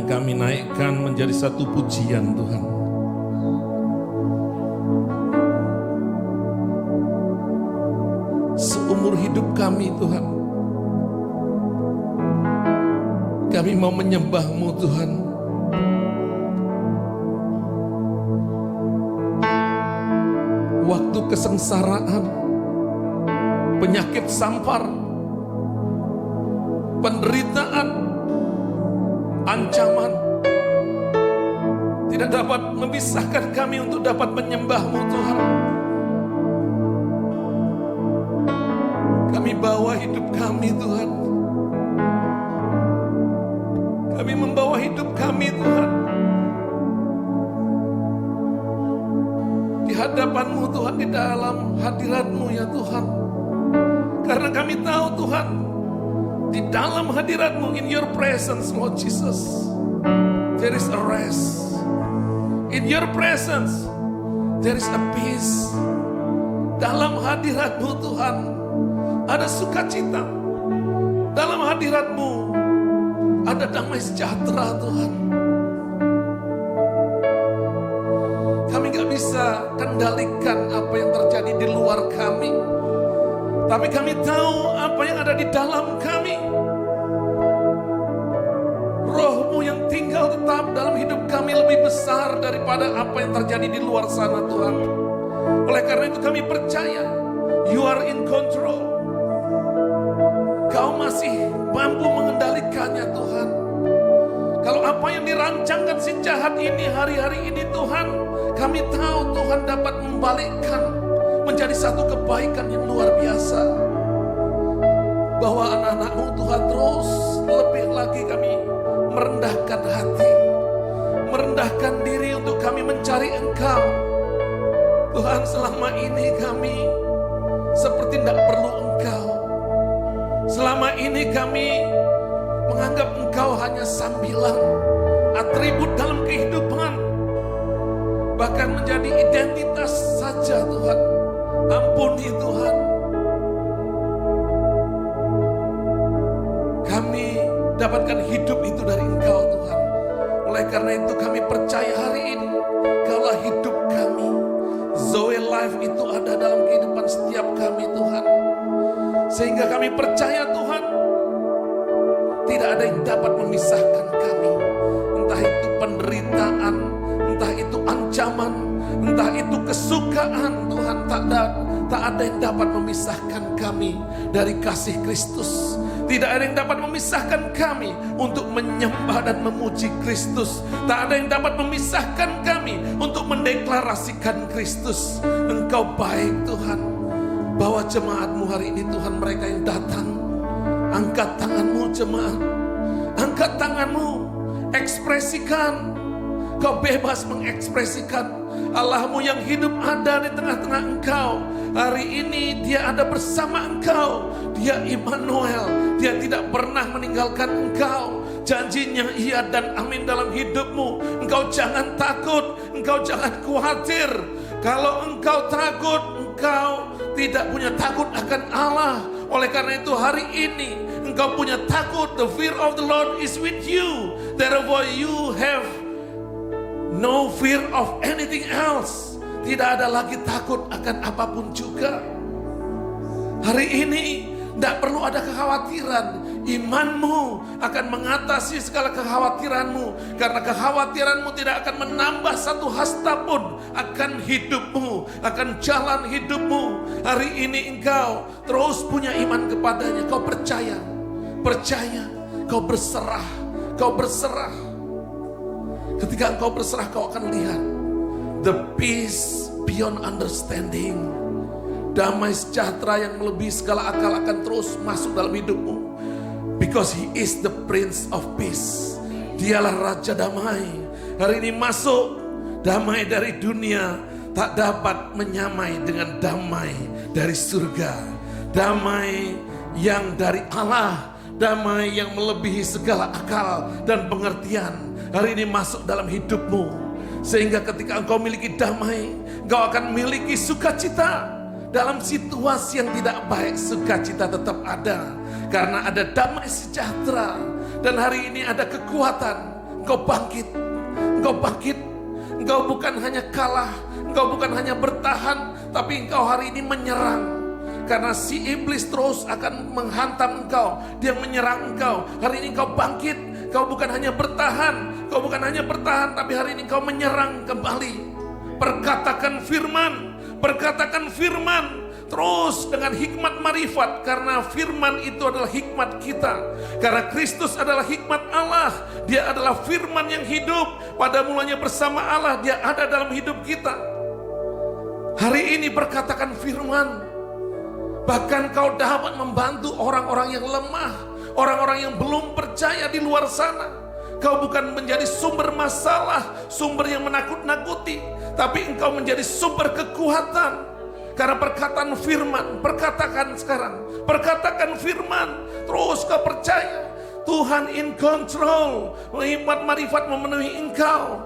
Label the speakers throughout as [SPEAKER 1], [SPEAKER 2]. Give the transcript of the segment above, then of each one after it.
[SPEAKER 1] kami naikkan menjadi satu pujian Tuhan. Seumur hidup kami Tuhan, kami mau menyembah-Mu Tuhan. Waktu kesengsaraan, penyakit sampar, penderitaan, ancaman tidak dapat memisahkan kami untuk dapat menyembah-Mu Tuhan. Kami bawa hidup kami Tuhan. Kami membawa hidup kami Tuhan di hadapan-Mu Tuhan, di dalam hadirat-Mu ya Tuhan. Karena kami tahu Tuhan, di dalam hadirat-Mu, in your presence Lord Jesus, there is a rest. In your presence there is a peace. Dalam hadirat-Mu Tuhan ada sukacita. Dalam hadirat-Mu ada damai sejahtera Tuhan. Kami gak bisa kendalikan apa yang terjadi di luar kami, tapi kami tahu apa yang ada di dalam kami. Roh-Mu yang tinggal tetap dalam hidup kami lebih besar daripada apa yang terjadi di luar sana Tuhan. Oleh karena itu kami percaya You are in control. Kau masih mampu mengendalikannya Tuhan. Kalau apa yang dirancangkan si jahat ini hari-hari ini Tuhan, kami tahu Tuhan dapat membalikkan menjadi satu kebaikan yang luar biasa. Bahwa anak-anak-Mu Tuhan terus lebih lagi kami merendahkan hati, merendahkan diri untuk kami mencari Engkau. Tuhan, selama ini kami seperti tidak perlu Engkau. Selama ini kami menganggap Engkau hanya sambilan, atribut dalam kehidupan, bahkan menjadi identitas saja Tuhan. Ampuni Tuhan. mendapatkan hidup itu dari Engkau Tuhan. Oleh karena itu kami percaya hari ini, Kaulah hidup kami. Zoe Life itu ada dalam kehidupan setiap kami Tuhan. Sehingga kami percaya Tuhan, tidak ada yang dapat memisahkan kami. Entah itu penderitaan, entah itu ancaman, entah itu kesukaan Tuhan, tak ada yang dapat memisahkan kami dari kasih Kristus. Tidak ada yang dapat memisahkan kami untuk menyembah dan memuji Kristus. Tak ada yang dapat memisahkan kami untuk mendeklarasikan Kristus. Engkau baik Tuhan. Bawa jemaat-Mu hari ini Tuhan, mereka yang datang. Angkat tangan-Mu jemaat. Angkat tangan-Mu. Ekspresikan. Kau bebas mengekspresikan Allah-Mu yang hidup ada di tengah-tengah engkau. Hari ini Dia ada bersama engkau. Dia Immanuel. Dia tidak pernah meninggalkan engkau. Janjinya iya dan amin dalam hidupmu. Engkau jangan takut. Engkau jangan khawatir. Kalau engkau takut, engkau tidak punya takut akan Allah. Oleh karena itu hari ini engkau punya takut. The fear of the Lord is with you. Therefore you have no fear of anything else. Tidak ada lagi takut akan apapun juga. Hari ini tidak perlu ada kekhawatiran. Imanmu akan mengatasi segala kekhawatiranmu. Karena kekhawatiranmu tidak akan menambah satu hasta pun akan hidupmu, akan jalan hidupmu. Hari ini engkau terus punya iman kepadanya. Kau percaya, kau berserah, kau berserah. Ketika engkau berserah, kau akan lihat the peace beyond understanding. Damai sejahtera yang melebihi segala akal akan terus masuk dalam hidupmu. Because He is the Prince of Peace. Dialah Raja Damai. Hari ini masuk. Damai dari dunia tak dapat menyamai dengan damai dari surga. Damai yang dari Allah. Damai yang melebihi segala akal dan pengertian. Hari ini masuk dalam hidupmu. Sehingga ketika engkau miliki damai, engkau akan miliki sukacita. Dalam situasi yang tidak baik, sukacita tetap ada. Karena ada damai sejahtera. Dan hari ini ada kekuatan. Engkau bangkit. Engkau bangkit. Engkau bukan hanya kalah. Engkau bukan hanya bertahan. Tapi engkau hari ini menyerang. Karena si iblis terus akan menghantam engkau. Dia menyerang engkau. Hari ini engkau bangkit. Kau bukan hanya bertahan. Kau bukan hanya bertahan. Tapi hari ini kau menyerang kembali. Perkatakan firman. Perkatakan firman. Terus dengan hikmat marifat. Karena firman itu adalah hikmat kita. Karena Kristus adalah hikmat Allah. Dia adalah firman yang hidup. Pada mulanya bersama Allah. Dia ada dalam hidup kita. Hari ini perkatakan firman. Bahkan kau dapat membantu orang-orang yang lemah. Orang-orang yang belum percaya di luar sana. Kau bukan menjadi sumber masalah. Sumber yang menakut-nakuti. Tapi engkau menjadi sumber kekuatan. Karena perkataan firman. Perkatakan sekarang. Perkatakan firman. Terus kau percaya. Tuhan in control. Hikmat marifat memenuhi engkau.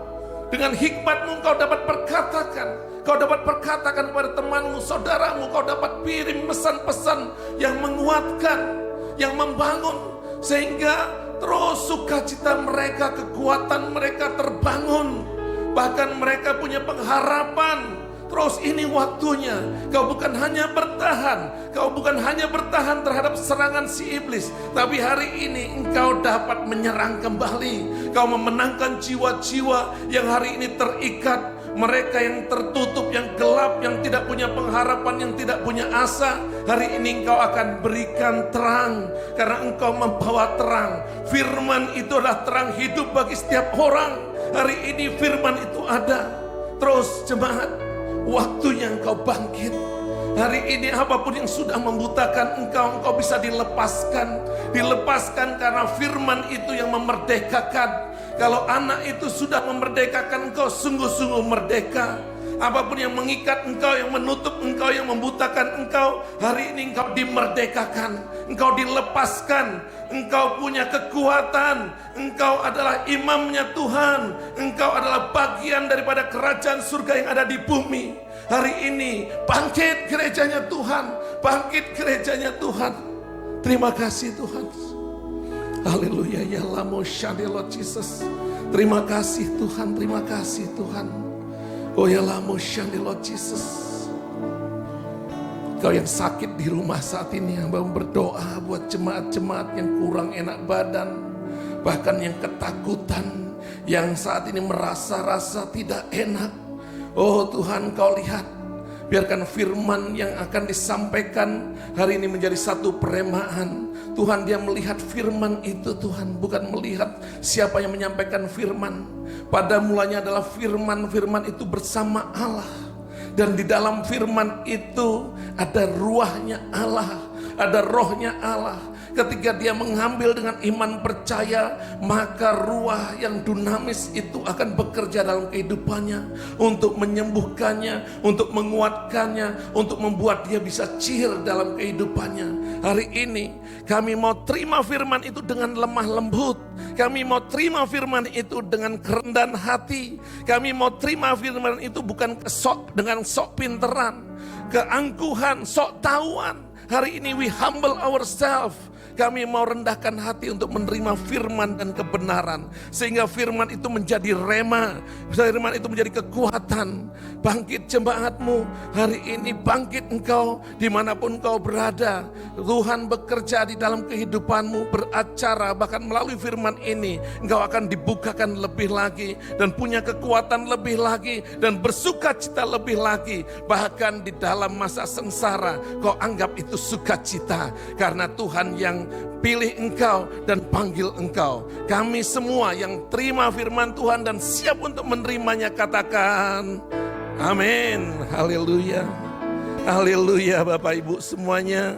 [SPEAKER 1] Dengan hikmatmu engkau dapat perkatakan. Kau dapat perkatakan kepada temanmu, saudaramu. Kau dapat kirim pesan-pesan yang menguatkan. Yang membangun. Sehingga terus sukacita mereka, kekuatan mereka terbangun. Bahkan mereka punya pengharapan. Terus ini waktunya. Kau bukan hanya bertahan. Kau bukan hanya bertahan terhadap serangan si iblis. Tapi hari ini engkau dapat menyerang kembali. Kau memenangkan jiwa-jiwa yang hari ini terikat. Mereka yang tertutup, yang gelap, yang tidak punya pengharapan, yang tidak punya asa. Hari ini engkau akan berikan terang. Karena engkau membawa terang. Firman itu adalah terang hidup bagi setiap orang. Hari ini firman itu ada. Terus jemaat, waktunya engkau bangkit. Hari ini apapun yang sudah membutakan engkau bisa dilepaskan. Dilepaskan karena firman itu yang memerdekakan. Kalau anak itu sudah memerdekakan engkau, sungguh-sungguh merdeka. Apapun yang mengikat engkau, yang menutup engkau, yang membutakan engkau, hari ini engkau dimerdekakan. Engkau dilepaskan. Engkau punya kekuatan. Engkau adalah imamnya Tuhan. Engkau adalah bagian daripada kerajaan surga yang ada di bumi. Hari ini bangkit gerejanya Tuhan. Bangkit gerejanya Tuhan. Terima kasih Tuhan. Haleluya, ya lamo shade Lord Jesus. Terima kasih Tuhan, terima kasih Tuhan. Oh ya lamo shade Lord Jesus. Kau yang sakit di rumah saat ini, hamba berdoa buat jemaat-jemaat yang kurang enak badan, bahkan yang ketakutan, yang saat ini merasa-rasa tidak enak. Oh Tuhan, Kau lihat, biarkan firman yang akan disampaikan hari ini menjadi satu peremaan. Tuhan, dia melihat firman itu Tuhan, bukan melihat siapa yang menyampaikan firman. Pada mulanya adalah firman itu bersama Allah. Dan di dalam firman itu ada ruahnya Allah, ada rohnya Allah. Ketika dia mengambil dengan iman percaya, maka ruah yang dinamis itu akan bekerja dalam kehidupannya untuk menyembuhkannya, untuk menguatkannya, untuk membuat dia bisa cheer dalam kehidupannya. Hari ini kami mau terima firman itu dengan lemah lembut. Kami mau terima firman itu dengan kerendahan hati. Kami mau terima firman itu bukan dengan sok pinteran, keangkuhan, sok tahuan. Hari ini we humble ourselves. Kami mau rendahkan hati untuk menerima firman dan kebenaran. Sehingga firman itu menjadi rema. Firman itu menjadi kekuatan. Bangkit jemaatmu. Hari ini bangkit engkau dimanapun kau berada. Tuhan bekerja di dalam kehidupanmu, beracara. Bahkan melalui firman ini engkau akan dibukakan lebih lagi. Dan punya kekuatan lebih lagi. Dan bersukacita lebih lagi. Bahkan di dalam masa sengsara kau anggap itu sukacita. Karena Tuhan yang pilih engkau dan panggil engkau. Kami semua yang terima firman Tuhan dan siap untuk menerimanya, katakan amin. Haleluya. Haleluya Bapak Ibu semuanya.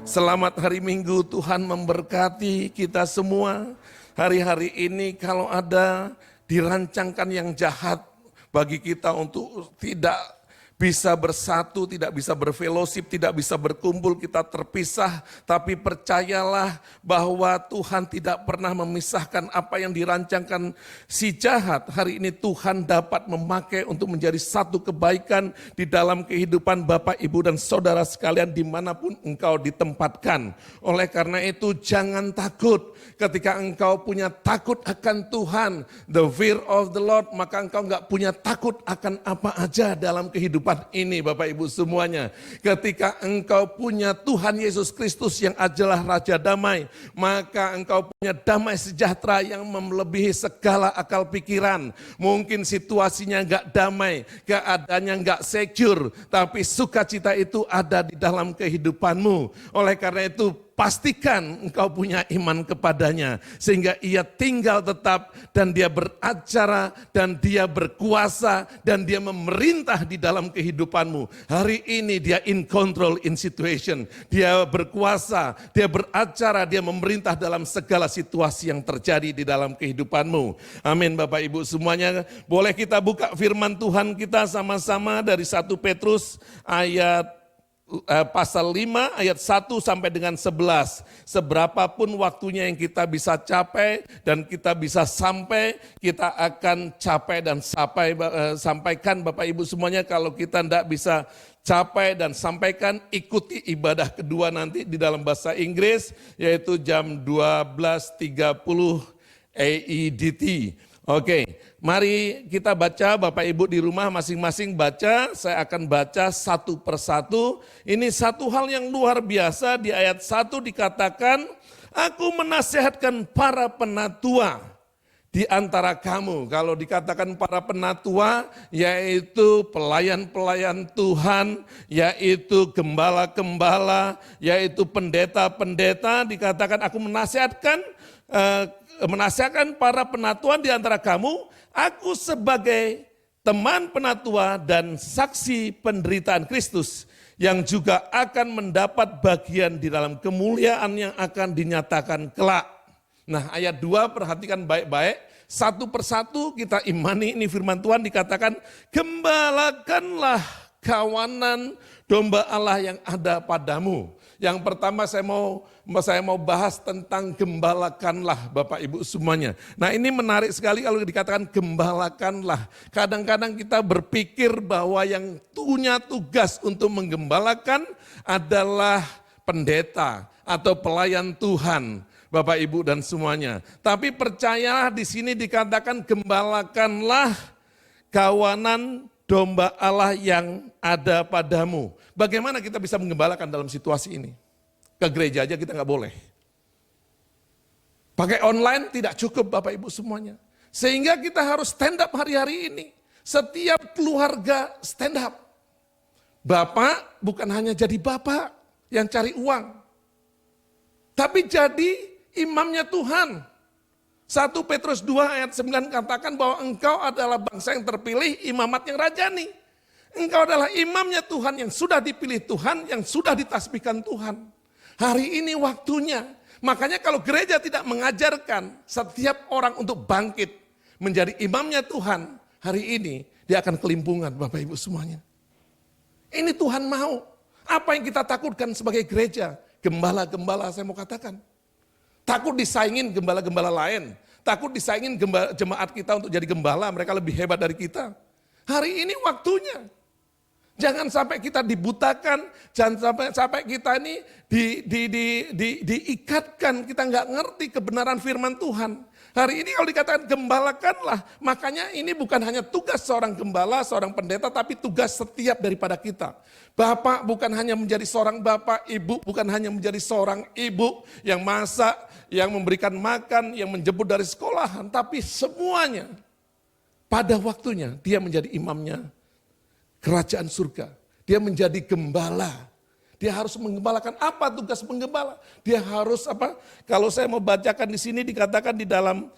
[SPEAKER 1] Selamat hari Minggu, Tuhan memberkati kita semua. Hari-hari ini kalau ada dirancangkan yang jahat bagi kita untuk tidak bisa bersatu, tidak bisa berfellowship, tidak bisa berkumpul, kita terpisah. Tapi percayalah bahwa Tuhan tidak pernah memisahkan apa yang dirancangkan si jahat. Hari ini Tuhan dapat memakai untuk menjadi satu kebaikan di dalam kehidupan Bapak, Ibu, dan saudara sekalian dimanapun engkau ditempatkan. Oleh karena itu jangan takut. Ketika engkau punya takut akan Tuhan, the fear of the Lord, maka engkau enggak punya takut akan apa aja dalam kehidupan ini Bapak Ibu semuanya. Ketika engkau punya Tuhan Yesus Kristus yang adalah Raja Damai, maka engkau punya damai sejahtera yang melebihi segala akal pikiran. Mungkin situasinya enggak damai, keadaannya enggak secure, tapi sukacita itu ada di dalam kehidupanmu. Oleh karena itu pastikan engkau punya iman kepadanya. Sehingga ia tinggal tetap dan dia beracara dan dia berkuasa dan dia memerintah di dalam kehidupanmu. Hari ini dia in control in situation. Dia berkuasa, dia beracara, dia memerintah dalam segala situasi yang terjadi di dalam kehidupanmu. Amin Bapak Ibu semuanya. Boleh kita buka firman Tuhan kita sama-sama dari 1 Petrus ayat pasal 5 ayat 1 sampai dengan 11. Seberapapun waktunya yang kita bisa capai dan kita bisa sampai, kita akan capai dan sampaikan Bapak Ibu semuanya. Kalau kita tidak bisa capai dan sampaikan, ikuti ibadah kedua nanti di dalam bahasa Inggris, yaitu jam 12.30 AEDT. Oke, mari kita baca, Bapak Ibu di rumah masing-masing baca, saya akan baca satu persatu. Ini satu hal yang luar biasa, di ayat 1 dikatakan, aku menasihatkan para penatua di antara kamu. Kalau dikatakan para penatua, yaitu pelayan-pelayan Tuhan, yaitu gembala-gembala, yaitu pendeta-pendeta, dikatakan aku menasihatkan para penatua di antara kamu, aku sebagai teman penatua dan saksi penderitaan Kristus yang juga akan mendapat bagian di dalam kemuliaan yang akan dinyatakan kelak. Nah ayat 2 perhatikan baik-baik, satu persatu kita imani ini firman Tuhan dikatakan, gembalakanlah kawanan domba Allah yang ada padamu. Yang pertama saya mau bahas tentang gembalakanlah Bapak Ibu semuanya. Nah ini menarik sekali kalau dikatakan gembalakanlah. Kadang-kadang kita berpikir bahwa yang punya tugas untuk menggembalakan adalah pendeta atau pelayan Tuhan. Bapak Ibu dan semuanya. Tapi percayalah di sini dikatakan gembalakanlah kawanan domba Allah yang ada padamu. Bagaimana kita bisa menggembalakan dalam situasi ini? Ke gereja aja kita nggak boleh. Pakai online tidak cukup Bapak Ibu semuanya. Sehingga kita harus stand up hari-hari ini. Setiap keluarga stand up. Bapak bukan hanya jadi bapak yang cari uang. Tapi jadi imamnya Tuhan. 1 Petrus 2 ayat 9 katakan bahwa engkau adalah bangsa yang terpilih, imamat yang rajani. Engkau adalah imamnya Tuhan yang sudah dipilih Tuhan, yang sudah ditasbihkan Tuhan. Hari ini waktunya. Makanya kalau gereja tidak mengajarkan setiap orang untuk bangkit menjadi imamnya Tuhan, hari ini dia akan kelimpungan Bapak Ibu semuanya. Ini Tuhan mau. Apa yang kita takutkan sebagai gereja? Gembala-gembala saya mau katakan. Takut disaingin gembala-gembala lain. Takut disaingin jemaat kita untuk jadi gembala, mereka lebih hebat dari kita. Hari ini waktunya. Jangan sampai kita dibutakan, jangan sampai kita ini diikatkan, kita nggak ngerti kebenaran firman Tuhan. Hari ini kalau dikatakan gembalakanlah, makanya ini bukan hanya tugas seorang gembala, seorang pendeta, tapi tugas setiap daripada kita. Bapak bukan hanya menjadi seorang bapak, ibu bukan hanya menjadi seorang ibu yang masak, yang memberikan makan, yang menjemput dari sekolahan, tapi semuanya pada waktunya dia menjadi imamnya kerajaan surga. Dia menjadi gembala. Dia harus menggembalakan. Apa tugas penggembala? Dia harus apa? Kalau saya mau bacakan di sini dikatakan di dalam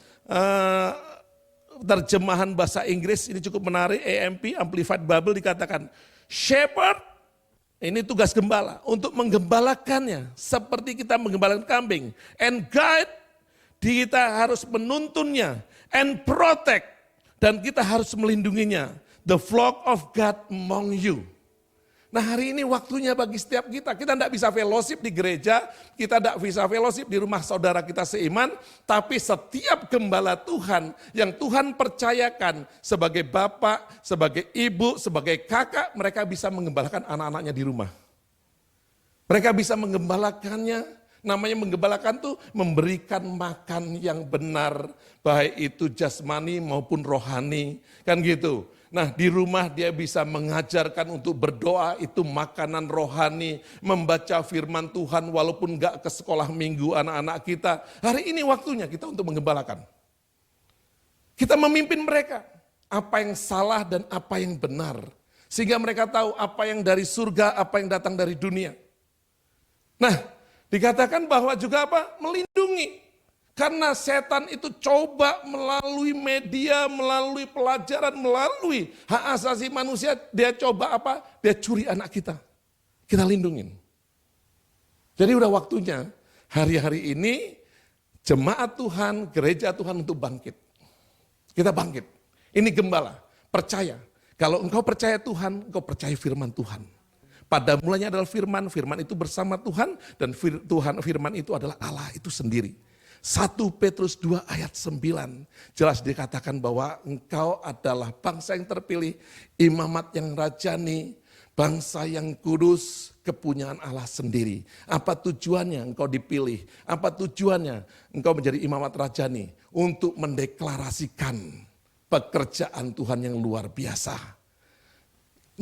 [SPEAKER 1] terjemahan bahasa Inggris, ini cukup menarik, AMP, Amplified Bible dikatakan, shepherd, ini tugas gembala, untuk menggembalakannya, seperti kita menggembalakan kambing. And guide, kita harus menuntunnya. And protect, dan kita harus melindunginya. The flock of God among you. Nah hari ini waktunya bagi setiap kita. Kita tidak bisa fellowship di gereja, kita tidak bisa fellowship di rumah saudara kita seiman, tapi setiap gembala Tuhan yang Tuhan percayakan sebagai bapak, sebagai ibu, sebagai kakak, mereka bisa menggembalakan anak-anaknya di rumah. Mereka bisa menggembalakannya, namanya menggembalakan tuh memberikan makan yang benar, baik itu jasmani maupun rohani, kan gitu. Nah di rumah dia bisa mengajarkan untuk berdoa, itu makanan rohani, membaca firman Tuhan walaupun gak ke sekolah minggu anak-anak kita. Hari ini waktunya kita untuk menggembalakan. Kita memimpin mereka, apa yang salah dan apa yang benar. Sehingga mereka tahu apa yang dari surga, apa yang datang dari dunia. Nah dikatakan bahwa juga apa? Melindungi. Karena setan itu coba melalui media, melalui pelajaran, melalui hak asasi manusia, dia coba apa? Dia curi anak kita. Kita lindungin. Jadi udah waktunya hari-hari ini jemaat Tuhan, gereja Tuhan untuk bangkit. Kita bangkit. Ini gembala, percaya. Kalau engkau percaya Tuhan, engkau percaya firman Tuhan. Pada mulanya adalah firman, firman itu bersama Tuhan, dan firman itu adalah Allah itu sendiri. 1 Petrus 2 ayat 9 jelas dikatakan bahwa engkau adalah bangsa yang terpilih, imamat yang rajani, bangsa yang kudus, kepunyaan Allah sendiri. Apa tujuannya engkau dipilih? Apa tujuannya engkau menjadi imamat rajani? Untuk mendeklarasikan pekerjaan Tuhan yang luar biasa.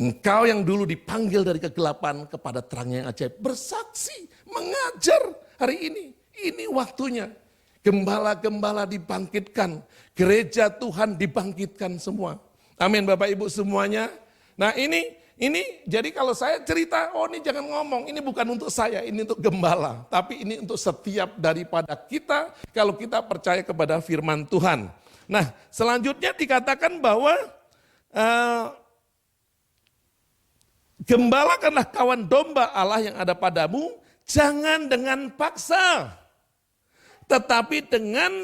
[SPEAKER 1] Engkau yang dulu dipanggil dari kegelapan kepada terang yang ajaib, bersaksi, mengajar hari ini. Ini waktunya. Gembala-gembala dibangkitkan, gereja Tuhan dibangkitkan semua. Amin Bapak Ibu semuanya. Nah ini jadi kalau saya cerita, oh ini jangan ngomong, ini bukan untuk saya, ini untuk gembala. Tapi ini untuk setiap daripada kita, kalau kita percaya kepada firman Tuhan. Nah selanjutnya dikatakan bahwa gembalakanlah kawan domba Allah yang ada padamu, jangan dengan paksa. Tetapi dengan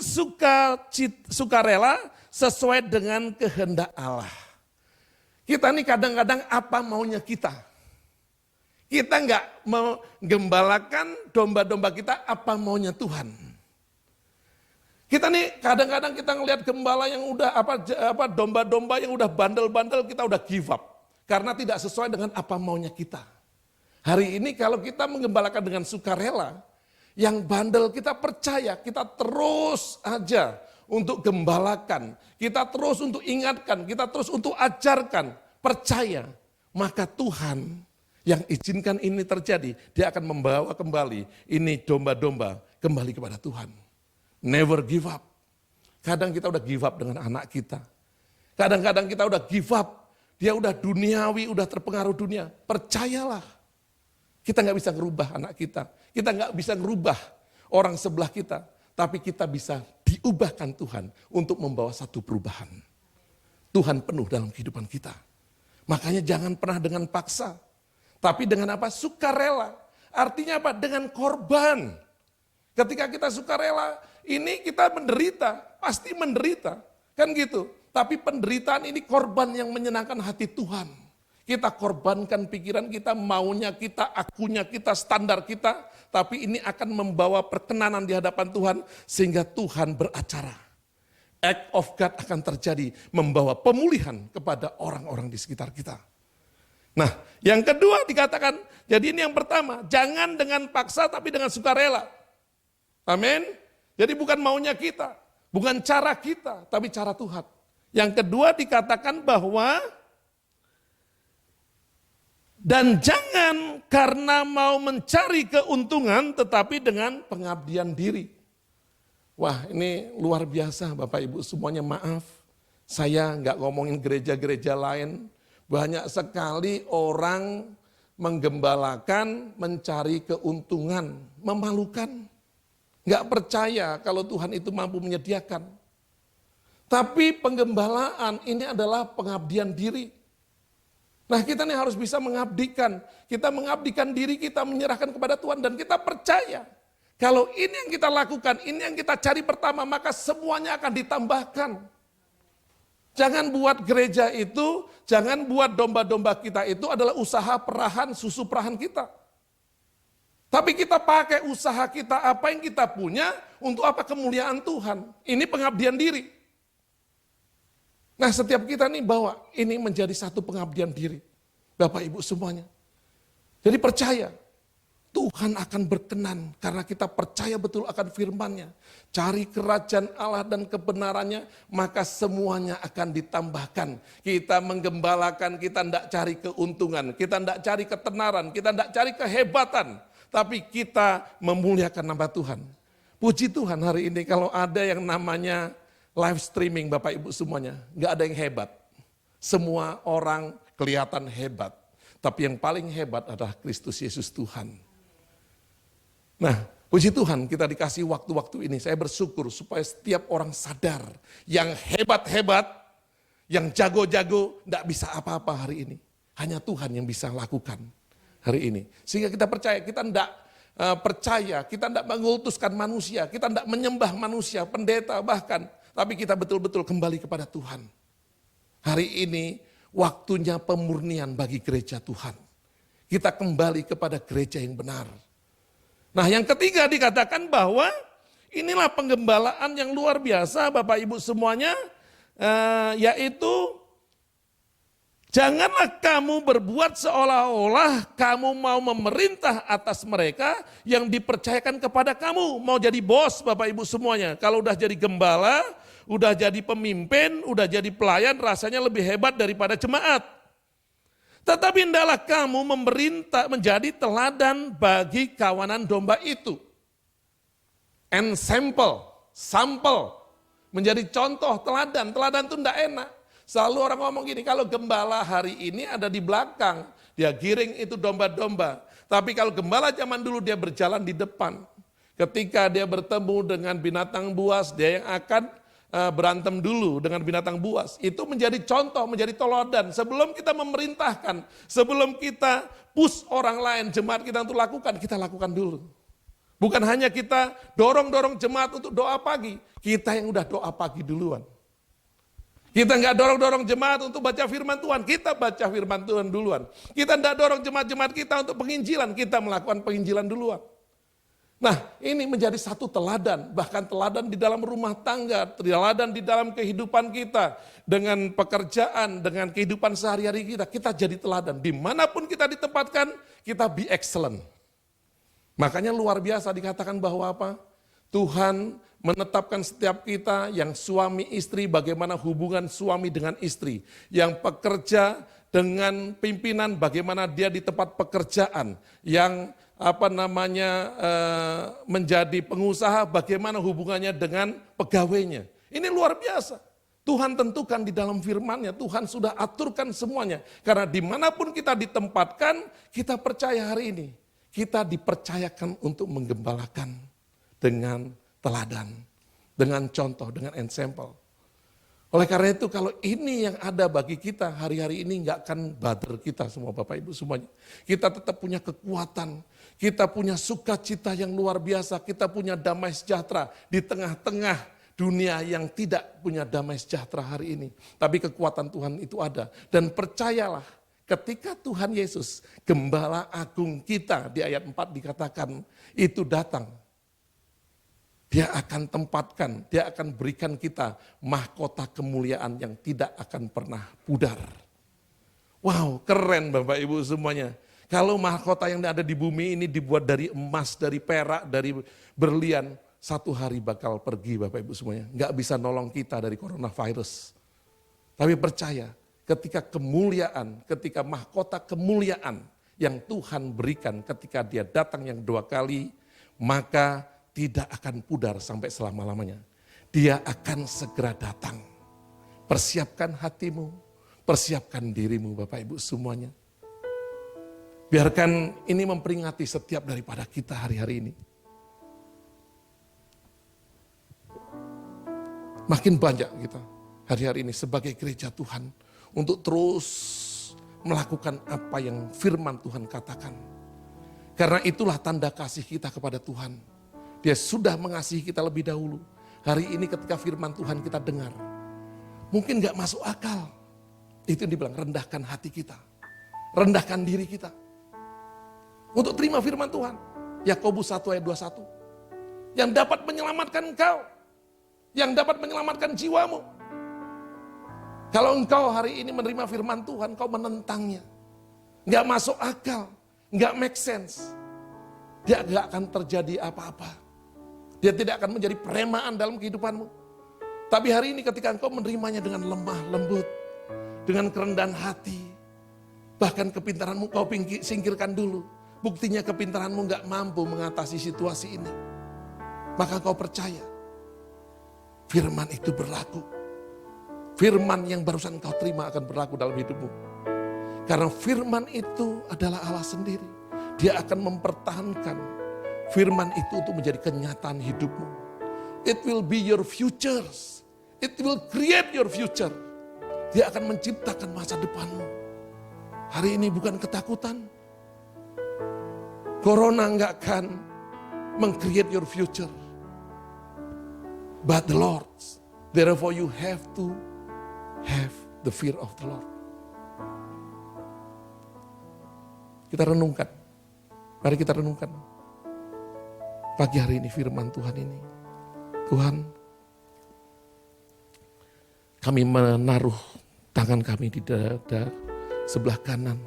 [SPEAKER 1] sukarela sesuai dengan kehendak Allah. Kita nih kadang-kadang apa maunya kita. Kita nggak menggembalakan domba-domba kita apa maunya Tuhan. Kita nih kadang-kadang kita ngelihat gembala yang udah domba-domba yang udah bandel-bandel kita udah give up. Karena tidak sesuai dengan apa maunya kita. Hari ini kalau kita menggembalakan dengan sukarela, Yang bandel kita percaya, kita terus aja untuk gembalakan, kita terus untuk ingatkan, kita terus untuk ajarkan, percaya. Maka Tuhan yang izinkan ini terjadi, dia akan membawa kembali ini domba-domba kembali kepada Tuhan. Never give up. Kadang kita udah give up dengan anak kita. Kadang-kadang kita udah give up, dia udah duniawi, udah terpengaruh dunia. Percayalah, kita nggak bisa ngerubah anak kita. Kita nggak bisa ngerubah orang sebelah kita, tapi kita bisa diubahkan Tuhan untuk membawa satu perubahan. Tuhan penuh dalam kehidupan kita. Makanya jangan pernah dengan paksa, tapi dengan apa? Sukarela. Artinya apa? Dengan korban. Ketika kita sukarela, ini kita menderita, pasti menderita. Kan gitu. Tapi penderitaan ini korban yang menyenangkan hati Tuhan. Kita korbankan pikiran kita, maunya kita, akunya kita, standar kita. Tapi ini akan membawa perkenanan di hadapan Tuhan sehingga Tuhan beracara. Act of God akan terjadi, membawa pemulihan kepada orang-orang di sekitar kita. Nah, yang kedua dikatakan, jadi ini yang pertama, jangan dengan paksa tapi dengan sukarela. Amin. Jadi bukan maunya kita, bukan cara kita, tapi cara Tuhan. Yang kedua dikatakan bahwa dan jangan karena mau mencari keuntungan tetapi dengan pengabdian diri. Wah, ini luar biasa Bapak Ibu semuanya, maaf. Saya nggak ngomongin gereja-gereja lain. Banyak sekali orang menggembalakan, mencari keuntungan, memalukan. Nggak percaya kalau Tuhan itu mampu menyediakan. Tapi penggembalaan ini adalah pengabdian diri. Nah kita nih harus bisa mengabdikan. Kita mengabdikan diri, kita menyerahkan kepada Tuhan dan kita percaya. Kalau ini yang kita lakukan, ini yang kita cari pertama, maka semuanya akan ditambahkan. Jangan buat gereja itu, jangan buat domba-domba kita itu adalah usaha perahan, susu perahan kita. Tapi kita pakai usaha kita, apa yang kita punya, untuk apa? Kemuliaan Tuhan. Ini pengabdian diri. Nah setiap kita nih bawa ini menjadi satu pengabdian diri. Bapak Ibu semuanya. Jadi percaya Tuhan akan berkenan karena kita percaya betul akan firman-Nya. Cari kerajaan Allah dan kebenarannya, maka semuanya akan ditambahkan. Kita menggembalakan, kita tidak cari keuntungan, kita tidak cari ketenaran, kita tidak cari kehebatan. Tapi kita memuliakan nama Tuhan. Puji Tuhan hari ini kalau ada yang namanya live streaming Bapak Ibu semuanya, nggak ada yang hebat. Semua orang kelihatan hebat. Tapi yang paling hebat adalah Kristus Yesus Tuhan. Nah, puji Tuhan kita dikasih waktu-waktu ini. Saya bersyukur supaya setiap orang sadar. Yang hebat-hebat, yang jago-jago, nggak bisa apa-apa hari ini. Hanya Tuhan yang bisa lakukan hari ini. Sehingga kita percaya, kita nggak percaya, kita nggak mengultuskan manusia, kita nggak menyembah manusia, pendeta bahkan. Tapi kita betul-betul kembali kepada Tuhan. Hari ini waktunya pemurnian bagi gereja Tuhan. Kita kembali kepada gereja yang benar. Nah yang ketiga dikatakan bahwa inilah penggembalaan yang luar biasa Bapak Ibu semuanya. Yaitu janganlah kamu berbuat seolah-olah kamu mau memerintah atas mereka yang dipercayakan kepada kamu. Mau jadi bos Bapak Ibu semuanya. Kalau udah jadi gembala, udah jadi pemimpin, udah jadi pelayan, rasanya lebih hebat daripada jemaat. Tetapi hendaklah kamu memerintah menjadi teladan bagi kawanan domba itu. Sampel, menjadi contoh teladan. Teladan itu enggak enak. Selalu orang ngomong gini, kalau gembala hari ini ada di belakang, dia giring itu domba-domba. Tapi kalau gembala zaman dulu dia berjalan di depan. Ketika dia bertemu dengan binatang buas, dia yang akan berantem dulu dengan binatang buas. Itu menjadi contoh, menjadi teladan. Sebelum kita memerintahkan, sebelum kita push orang lain, jemaat kita untuk lakukan, kita lakukan dulu. Bukan hanya kita dorong-dorong jemaat untuk doa pagi, kita yang udah doa pagi duluan. Kita nggak dorong-dorong jemaat untuk baca firman Tuhan, kita baca firman Tuhan duluan. Kita nggak dorong jemaat-jemaat kita untuk penginjilan, kita melakukan penginjilan duluan. Nah ini menjadi satu teladan, bahkan teladan di dalam rumah tangga, teladan di dalam kehidupan kita, dengan pekerjaan, dengan kehidupan sehari-hari kita jadi teladan. Dimanapun kita ditempatkan, kita be excellent. Makanya luar biasa dikatakan bahwa apa? Tuhan menetapkan setiap kita yang suami istri, bagaimana hubungan suami dengan istri. Yang pekerja dengan pimpinan, bagaimana dia di tempat pekerjaan. Yang menjadi pengusaha, bagaimana hubungannya dengan pegawainya. Ini luar biasa. Tuhan tentukan di dalam firman-Nya, Tuhan sudah aturkan semuanya. Karena dimanapun kita ditempatkan, kita percaya hari ini. Kita dipercayakan untuk menggembalakan dengan teladan, dengan contoh, dengan example. Oleh karena itu kalau ini yang ada bagi kita hari-hari ini nggak akan bother kita semua Bapak Ibu semuanya. Kita tetap punya kekuatan, kita punya sukacita yang luar biasa, kita punya damai sejahtera di tengah-tengah dunia yang tidak punya damai sejahtera hari ini. Tapi kekuatan Tuhan itu ada dan percayalah ketika Tuhan Yesus, Gembala Agung kita di ayat 4 dikatakan itu datang. Dia akan tempatkan, dia akan berikan kita mahkota kemuliaan yang tidak akan pernah pudar. Wow, keren Bapak Ibu semuanya. Kalau mahkota yang ada di bumi ini dibuat dari emas, dari perak, dari berlian, satu hari bakal pergi Bapak Ibu semuanya. Nggak bisa nolong kita dari coronavirus. Tapi percaya, ketika kemuliaan, ketika mahkota kemuliaan yang Tuhan berikan ketika dia datang yang 2 kali, maka tidak akan pudar sampai selama-lamanya. Dia akan segera datang. Persiapkan hatimu, persiapkan dirimu Bapak Ibu semuanya. Biarkan ini memperingati setiap daripada kita hari-hari ini. Makin banyak kita hari-hari ini sebagai gereja Tuhan untuk terus melakukan apa yang firman Tuhan katakan. Karena itulah tanda kasih kita kepada Tuhan. Dia sudah mengasihi kita lebih dahulu. Hari ini ketika firman Tuhan kita dengar, mungkin gak masuk akal. Itu yang dibilang, rendahkan hati kita. Rendahkan diri kita. Untuk terima firman Tuhan. Yakobus 1 ayat 21. Yang dapat menyelamatkan engkau. Yang dapat menyelamatkan jiwamu. Kalau engkau hari ini menerima firman Tuhan, engkau menentangnya. Gak masuk akal. Gak make sense. Dia gak akan terjadi apa-apa. Dia tidak akan menjadi peremaan dalam kehidupanmu. Tapi hari ini ketika engkau menerimanya dengan lemah lembut, dengan kerendahan hati, bahkan kepintaranmu kau singkirkan dulu. Buktinya kepintaranmu gak mampu mengatasi situasi ini. Maka kau percaya, firman itu berlaku. Firman yang barusan kau terima akan berlaku dalam hidupmu. Karena firman itu adalah Allah sendiri. Dia akan mempertahankan firman itu untuk menjadi kenyataan hidupmu. It will be your futures. It will create your future. Dia akan menciptakan masa depanmu. Hari ini bukan ketakutan. Corona enggak akan meng-create your future. But the Lord. Therefore you have to have the fear of the Lord. Kita renungkan. Mari kita renungkan. Pagi hari ini firman Tuhan ini. Tuhan, kami menaruh tangan kami di dada sebelah kanan.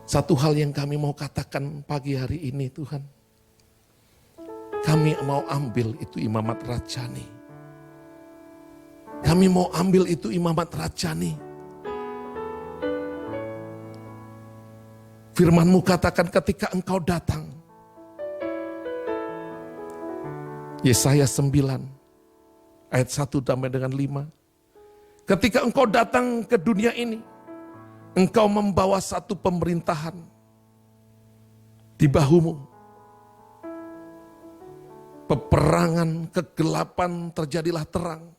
[SPEAKER 1] Satu hal yang kami mau katakan pagi hari ini Tuhan. Kami mau ambil itu imamat rajani. Kami mau ambil itu imamat rajani. Firman-Mu katakan ketika Engkau datang. Yesaya 9 ayat 1 sampai dengan 5. Ketika engkau datang ke dunia ini, engkau membawa satu pemerintahan di bahumu. Peperangan kegelapan terjadilah terang.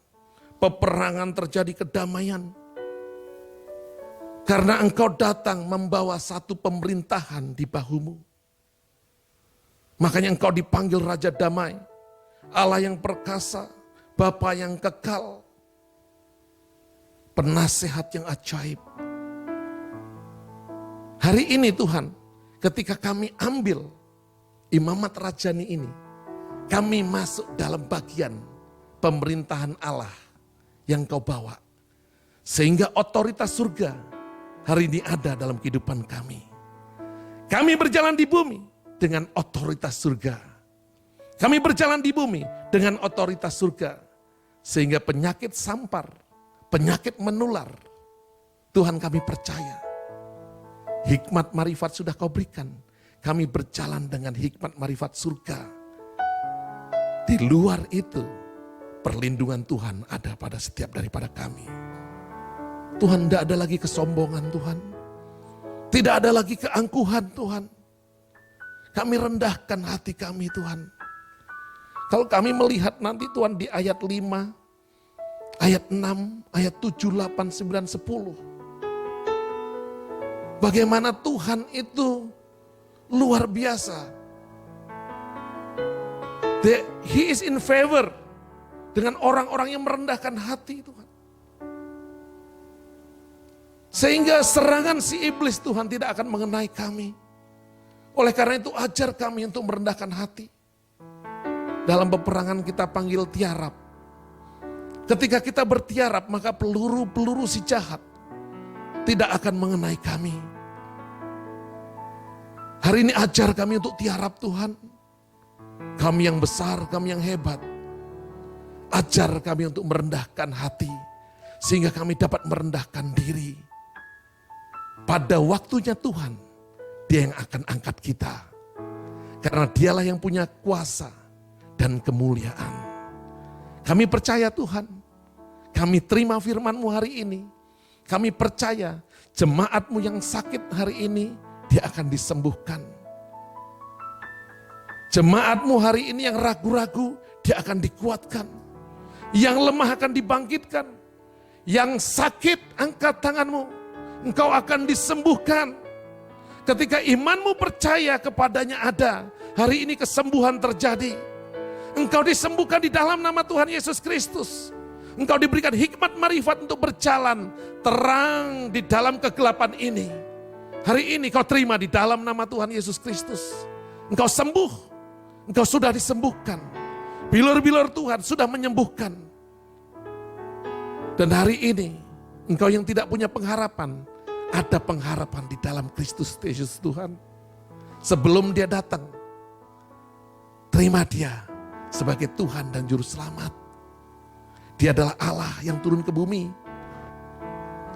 [SPEAKER 1] Peperangan terjadi kedamaian. Karena engkau datang membawa satu pemerintahan di bahumu. Makanya engkau dipanggil Raja Damai. Allah yang perkasa, Bapa yang kekal, penasehat yang ajaib. Hari ini Tuhan, ketika kami ambil imamat rajani ini, kami masuk dalam bagian pemerintahan Allah yang kau bawa. Sehingga otoritas surga hari ini ada dalam kehidupan kami. Kami berjalan di bumi, dengan otoritas surga. Kami berjalan di bumi dengan otoritas surga. Sehingga penyakit sampar, penyakit menular. Tuhan kami percaya. Hikmat marifat sudah kau berikan. Kami berjalan dengan hikmat marifat surga. Di luar itu, perlindungan Tuhan ada pada setiap daripada kami. Tuhan, tidak ada lagi kesombongan Tuhan. Tidak ada lagi keangkuhan Tuhan. Kami rendahkan hati kami Tuhan. Kalau kami melihat nanti Tuhan di ayat 5, ayat 6, ayat 7, 8, 9, 10. Bagaimana Tuhan itu luar biasa. He is in favor dengan orang-orang yang merendahkan hati Tuhan. Sehingga serangan si iblis Tuhan tidak akan mengenai kami. Oleh karena itu ajar kami untuk merendahkan hati. Dalam peperangan kita panggil tiarap. Ketika kita bertiarap maka peluru-peluru si jahat tidak akan mengenai kami. Hari ini ajar kami untuk tiarap Tuhan. Kami yang besar, kami yang hebat. Ajar kami untuk merendahkan hati. Sehingga kami dapat merendahkan diri. Pada waktunya Tuhan, Dia yang akan angkat kita. Karena Dialah yang punya kuasa dan kemuliaan. Kami percaya Tuhan. Kami terima firman-Mu hari ini. Kami percaya jemaat-Mu yang sakit hari ini, dia akan disembuhkan. Jemaat-Mu hari ini yang ragu-ragu, dia akan dikuatkan. Yang lemah akan dibangkitkan. Yang sakit, angkat tangan-Mu. Engkau akan disembuhkan. Ketika iman-Mu percaya kepadanya ada, hari ini kesembuhan terjadi. Engkau disembuhkan di dalam nama Tuhan Yesus Kristus. Engkau diberikan hikmat marifat untuk berjalan terang di dalam kegelapan ini. Hari ini kau terima di dalam nama Tuhan Yesus Kristus. Engkau sembuh. Engkau sudah disembuhkan. Bilur-bilur Tuhan sudah menyembuhkan. Dan hari ini engkau yang tidak punya pengharapan, ada pengharapan di dalam Kristus Yesus Tuhan. Sebelum Dia datang, terima Dia sebagai Tuhan dan Juru Selamat. Dia adalah Allah yang turun ke bumi.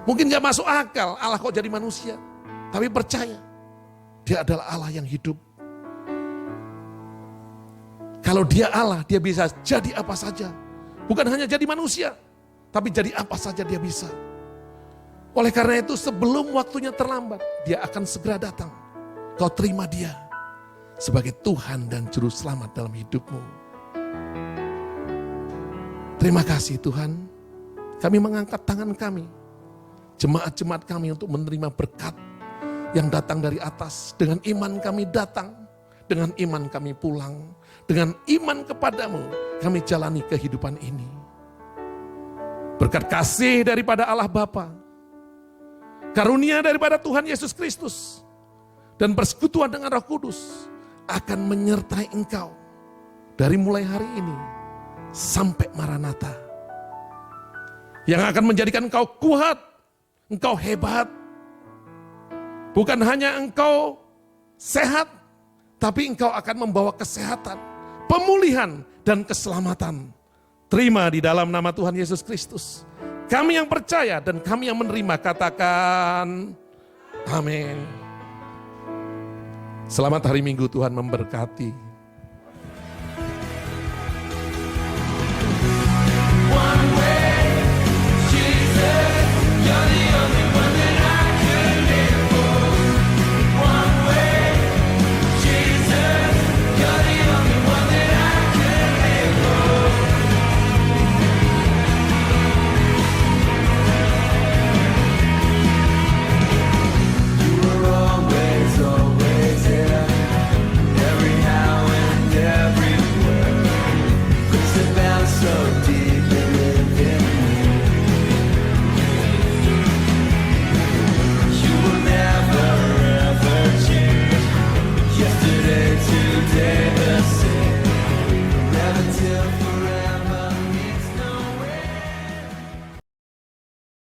[SPEAKER 1] Mungkin gak masuk akal Allah kok jadi manusia. Tapi percaya, Dia adalah Allah yang hidup. Kalau Dia Allah, Dia bisa jadi apa saja. Bukan hanya jadi manusia, tapi jadi apa saja Dia bisa. Oleh karena itu sebelum waktunya terlambat, Dia akan segera datang. Kau terima Dia sebagai Tuhan dan Juru Selamat dalam hidupmu. Terima kasih Tuhan, kami mengangkat tangan kami, jemaat-jemaat kami untuk menerima berkat yang datang dari atas. Dengan iman kami datang, dengan iman kami pulang, dengan iman kepadamu kami jalani kehidupan ini. Berkat kasih daripada Allah Bapa, karunia daripada Tuhan Yesus Kristus, dan persekutuan dengan Roh Kudus akan menyertai engkau dari mulai hari ini sampai Maranatha. Yang akan menjadikan engkau kuat, engkau hebat. Bukan hanya engkau sehat, tapi engkau akan membawa kesehatan, pemulihan, dan keselamatan. Terima di dalam nama Tuhan Yesus Kristus. Kami yang percaya dan kami yang menerima, katakan amin. Selamat hari Minggu, Tuhan memberkati.